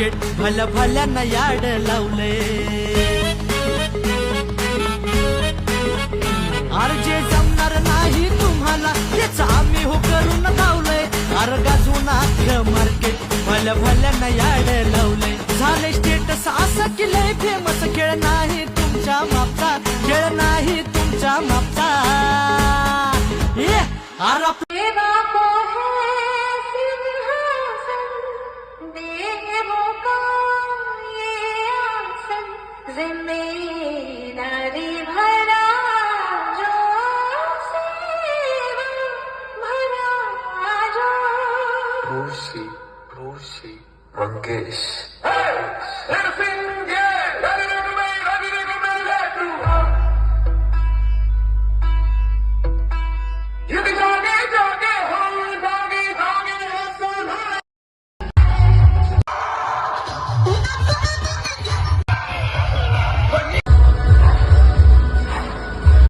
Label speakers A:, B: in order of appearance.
A: Market भल्या भल्यांना याड लावले अर्जे जमणार नाही तुम्हाला तेच आम्ही हो करून धावलंय अर गाजून अख्खं मार्केट भल्या भल्यांना याड लावले झाले स्टेटस असं की लय फेमस खेळ नाही तुमच्या मापचा खेळ नाही तुमच्या मापचा अरे
B: सेवा को है सिंहासन देवों का ये आसन जिम्मेदारी भरा जो सेवा भरा जो
C: Rusi, Rusi, Mangesh.